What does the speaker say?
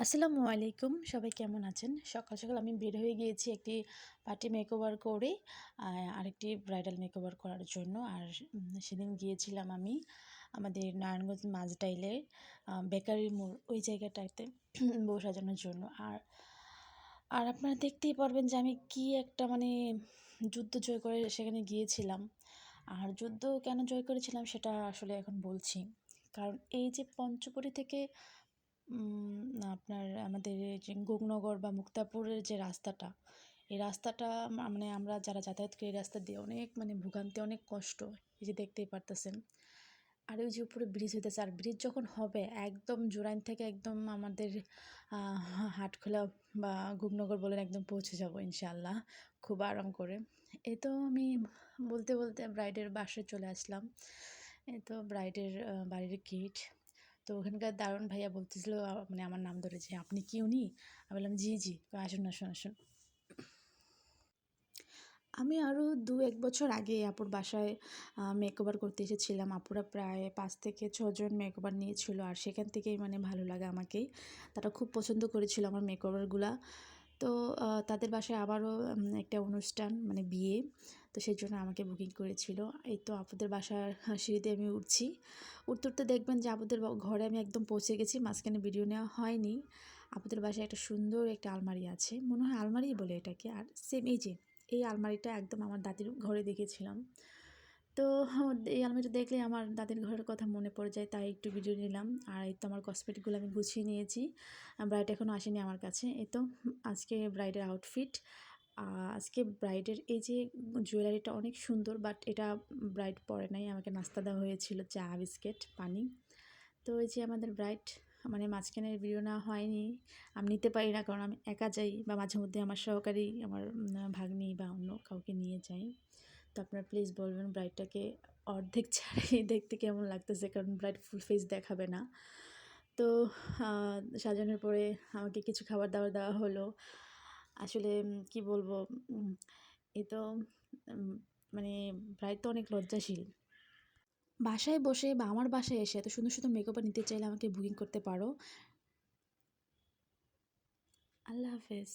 আসসালামু আলাইকুম, সবাই কেমন আছেন? সকাল সকাল আমি বের হয়ে গিয়েছি একটি পার্টি মেকওভার করে আরেকটি ব্রাইডাল মেকওভার করার জন্য। আর সেদিন গিয়েছিলাম আমি আমাদের নারায়ণগঞ্জ মাঝটাইলে বেকারির মোড় ওই জায়গাটাতে বউ সাজানোর জন্য। আর আর আপনারা দেখতেই পারবেন যে আমি কি একটা যুদ্ধ জয় করে সেখানে গিয়েছিলাম। আর যুদ্ধ কেন জয় করেছিলাম সেটা আসলে এখন বলছি। কারণ এই যে পঞ্চবটি থেকে আপনার আমাদের এই যে গোগনগর বা মুক্তাপুরের যে রাস্তাটা, এই রাস্তাটা আমরা যারা যাতায়াত করি এই রাস্তা দিয়ে অনেক ভোগান্তি, অনেক কষ্ট। এই যে দেখতেই পারতেছেন। আর ওই যে উপরে ব্রিজ হইতেছে, আর ব্রিজ যখন হবে একদম জুরাইন থেকে একদম আমাদের হাটখোলা বা গোগনগর বলেন একদম পৌঁছে যাব ইনশাআল্লাহ খুব আরাম করে। এই তো আমি বলতে বলতে ব্রাইডের বাসায় চলে আসলাম। এই তো ব্রাইডের বাড়ির গেট। তো ওখানকার দারোয়ান ভাইয়া বলতেছিল আমার নাম ধরে যে, "আপনি কি উনি?" আমি বললাম, "জি, জি।" কয়, "আসুন, আসুন, আসুন।" আমি আরও ২-১ বছর আগে আপুর বাসায় মেকওভার করতে এসেছিলাম। আপুরা প্রায় ৫ থেকে ৬ জন মেকওভার নিয়েছিল। আর সেখান থেকেই ভালো লাগে আমাকেই। তারা খুব পছন্দ করেছিল আমার মেকওভারগুলা। তো তাদের বাসায় আবারও একটা অনুষ্ঠান বিয়ে। তো সেজন্য আমাকে বুকিং করেছিল। এই তো আপুদের বাসার সিঁড়িতে আমি উঠছি। উঠতে, উঠতে দেখবেন যে আপুদের ঘরে আমি একদম পৌঁছে গেছি। মাঝখানে ভিডিও নেওয়া হয়নি। আপুদের বাসায় একটা সুন্দর একটা আলমারি আছে। মনে হয় আলমারিই বলে এটাকে। আর সেম এই আলমারিটা একদম আমার দাদির ঘরে দেখেছিলাম। তো এই আলমারিটা দেখলেই আমার দাদির ঘরের কথা মনে পড়ে যায়, তাই একটু ভিডিও নিলাম। আর এই তো আমার কসমেটিকগুলো আমি গুছিয়ে নিয়েছি। ব্রাইড এখনও আসেনি আমার কাছে। এই তো আজকে ব্রাইডের আউটফিট। আজকে ব্রাইডের এই যে জুয়েলারিটা অনেক সুন্দর, বাট এটা ব্রাইড পরে নাই। আমাকে নাস্তা দেওয়া হয়েছিল চা, বিস্কিট, পানি। তো এই যে আমাদের ব্রাইড মাঝখানের ভিডিও নেওয়া হয়নি। আমি নিতে পারি না, কারণ আমি একা যাই বা মাঝে মধ্যে আমার সহকারী আমার ভাগ্নি বা অন্য কাউকে নিয়ে যাই। তো আপনারা প্লিজ বলবেন ব্রাইডটাকে অর্ধেক ছাড়াই দেখতে কেমন লাগতেছে, কারণ ব্রাইড ফুল ফেস দেখাবে না। তো সাজানোর পরে আমাকে কিছু খাবার দাবার দেওয়া হলো। আসলে কি বলবো, এই তো উম মানে ব্রাইড তো অনেক লজ্জাশীল। বাসায় বসে বা আমার বাসায় এসে এত সুন্দর সুন্দর মেকআপ নিতে চাইলে আমাকে বুকিং করতে পারো। আল্লাহ হাফেজ।